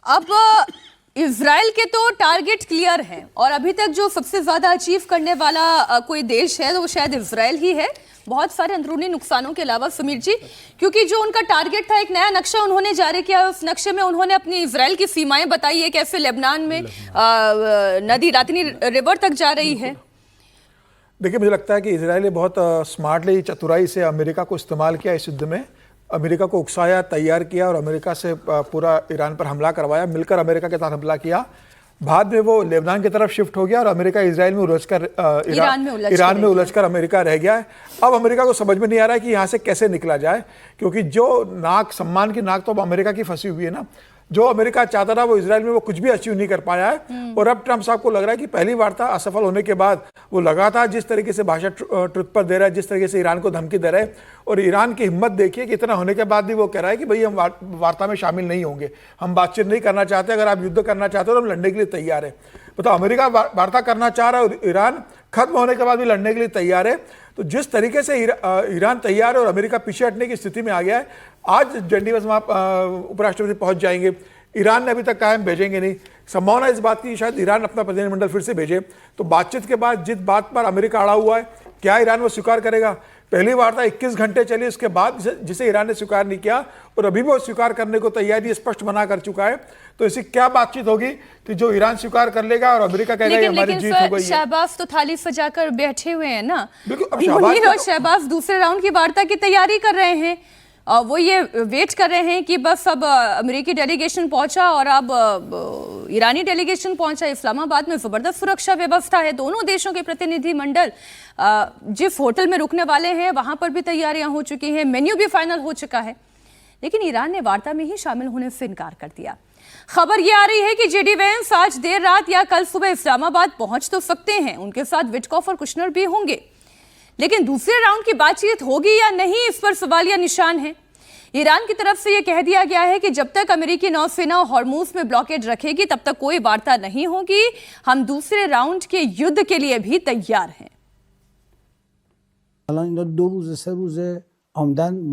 अब इजराइल के तो टारगेट क्लियर हैं और अभी तक जो सबसे ज्यादा अचीव करने वाला कोई देश है तो वो शायद इजराइल ही है, बहुत सारे अंदरूनी नुकसानों के अलावा समीर जी, क्योंकि जो उनका टारगेट था, एक नया नक्शा उन्होंने जारी किया। उस नक्शे में उन्होंने अपनी इजराइल की सीमाएं बताई है, कैसे लेबनान में नदी रातनी रिवर तक जा रही है। देखिए, मुझे लगता है कि इजराइल ने बहुत स्मार्टली, चतुराई से अमेरिका को इस्तेमाल किया इस युद्ध में। अमेरिका को उकसाया, तैयार किया और अमेरिका से पूरा ईरान पर हमला करवाया, मिलकर अमेरिका के साथ हमला किया। बाद में वो लेबनान की तरफ शिफ्ट हो गया और अमेरिका इजराइल में उलझकर ईरान में उलझकर अमेरिका रह गया है। अब अमेरिका को समझ में नहीं आ रहा है कि यहाँ से कैसे निकला जाए, क्योंकि जो नाक, सम्मान की नाक तो अब अमेरिका की फंसी हुई है ना। जो अमेरिका चाहता था वो इजराइल में वो कुछ भी अचीव नहीं कर पाया है। और अब ट्रंप साहब को लग रहा है कि पहली वार्ता असफल होने के बाद वो लगातार जिस तरीके से भाषा ट्रुथ पर दे रहा है, जिस तरीके से ईरान को धमकी दे रहा है, और ईरान की हिम्मत देखिए कि इतना होने के बाद भी वो कह रहा है कि भाई हम वार्ता में शामिल नहीं होंगे, हम बातचीत नहीं करना चाहते, अगर आप युद्ध करना चाहते हो तो हम लड़ने के लिए तैयार है। बताओ, अमेरिका वार्ता करना चाह रहा है और ईरान खत्म होने के बाद भी लड़ने के लिए तैयार है। तो जिस तरीके से ईरान तैयार है और अमेरिका पीछे हटने की स्थिति में आ गया है। आज जेनेवा में उपराष्ट्रपति पहुंच जाएंगे। ईरान ने अभी तक कहा हम भेजेंगे नहीं, संभावना इस बात की शायद ईरान अपना प्रतिनिधिमंडल फिर से भेजे। तो बातचीत के बाद जिस बात पर अमेरिका अड़ा हुआ है, क्या ईरान वो स्वीकार करेगा? पहली वार्ता 21 घंटे चली, उसके बाद जिसे ईरान ने स्वीकार नहीं किया और अभी भी वो स्वीकार करने को तैयारी स्पष्ट मना कर चुका है। तो ऐसी क्या बातचीत होगी कि जो ईरान स्वीकार कर लेगा और अमेरिका कहेगा हमारी जीत हो गई है। शहबाज तो थाली सजाकर बैठे हुए हैं ना, बिल्कुल। शहबाज दूसरे राउंड की वार्ता की तैयारी कर रहे हैं। वो ये वेट कर रहे हैं कि बस अब अमेरिकी डेलीगेशन पहुंचा और अब ईरानी डेलीगेशन पहुंचा। इस्लामाबाद में जबरदस्त सुरक्षा व्यवस्था है। दोनों देशों के प्रतिनिधिमंडल जिस होटल में रुकने वाले हैं वहां पर भी तैयारियां हो चुकी हैं, मेन्यू भी फाइनल हो चुका है। लेकिन ईरान ने वार्ता में ही शामिल होने से इनकार कर दिया। खबर ये आ रही है कि जेडी वेंस आज देर रात या कल सुबह इस्लामाबाद पहुंच तो सकते हैं, उनके साथ विटकॉफ और कुशनर भी होंगे, लेकिन दूसरे राउंड की बातचीत होगी या नहीं, इस पर सवालिया निशान है। ईरान की तरफ से यह कह दिया गया है कि जब तक अमेरिकी नौसेना हॉर्मुज में ब्लॉकेड रखेगी तब तक कोई वार्ता नहीं होगी। हम दूसरे राउंड के युद्ध के लिए भी तैयार हैं। दो रोज से रोज आमदन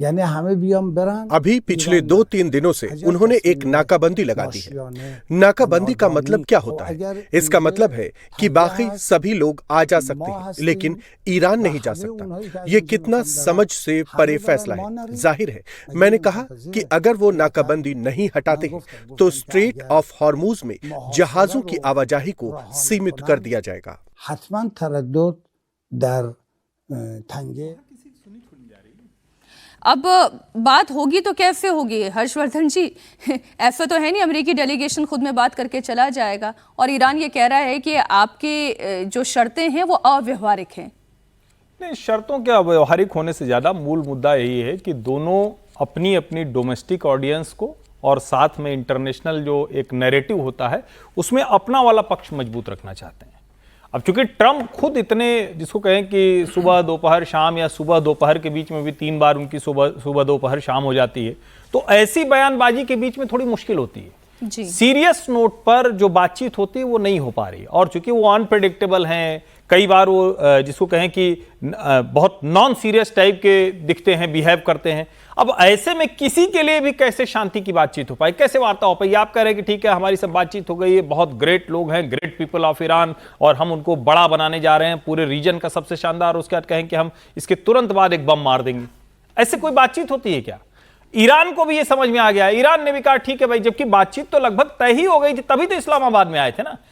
यानी हमें भी हम बरान। अभी पिछले 2-3 दिनों से उन्होंने एक नाकाबंदी लगा दी है। नाकाबंदी का मतलब क्या होता है? इसका मतलब है कि बाकी सभी लोग आ जा सकते हैं, लेकिन ईरान नहीं जा सकता। ये कितना समझ से परे फैसला है। जाहिर है, मैंने कहा कि अगर वो नाकाबंदी नहीं हटाते हैं तो स्ट्रेट ऑफ हॉर्मुज में जहाजों की आवाजाही को सीमित कर दिया जाएगा। हतमन तरद्दुद दर तंगे। अब बात होगी तो कैसे होगी हर्षवर्धन जी? ऐसा तो है नहीं अमेरिकी डेलीगेशन खुद में बात करके चला जाएगा और ईरान ये कह रहा है कि आपके जो शर्तें हैं वो अव्यवहारिक हैं। नहीं, शर्तों के अव्यवहारिक होने से ज्यादा मूल मुद्दा यही है कि दोनों अपनी अपनी डोमेस्टिक ऑडियंस को और साथ में इंटरनेशनल जो एक नैरेटिव होता है उसमें अपना वाला पक्ष मजबूत रखना चाहते हैं। अब चूंकि ट्रंप खुद इतने, जिसको कहें कि सुबह दोपहर शाम या सुबह दोपहर के बीच में भी 3 बार उनकी सुबह दोपहर शाम हो जाती है, तो ऐसी बयानबाजी के बीच में थोड़ी मुश्किल होती है जी। सीरियस नोट पर जो बातचीत होती है वो नहीं हो पा रही और चूंकि वो अनप्रेडिक्टेबल हैं, कई बार वो जिसको कहें कि बहुत नॉन सीरियस टाइप के दिखते हैं, बिहेव करते हैं। अब ऐसे में किसी के लिए भी कैसे शांति की बातचीत हो पाए, कैसे वार्ता हो पाई? आप कह रहे हैं कि ठीक है हमारी सब बातचीत हो गई है, बहुत ग्रेट लोग हैं, ग्रेट पीपल ऑफ ईरान, और हम उनको बड़ा बनाने जा रहे हैं, पूरे रीजन का सबसे शानदार, उसके बाद कहें कि हम इसके तुरंत बाद एक बम मार देंगे। ऐसे कोई बातचीत होती है क्या? ईरान को भी ये समझ में आ गया। ईरान ने भी कहा ठीक है भाई, जबकि बातचीत तो लगभग तय ही हो गई थी, तभी तो इस्लामाबाद में आए थे ना।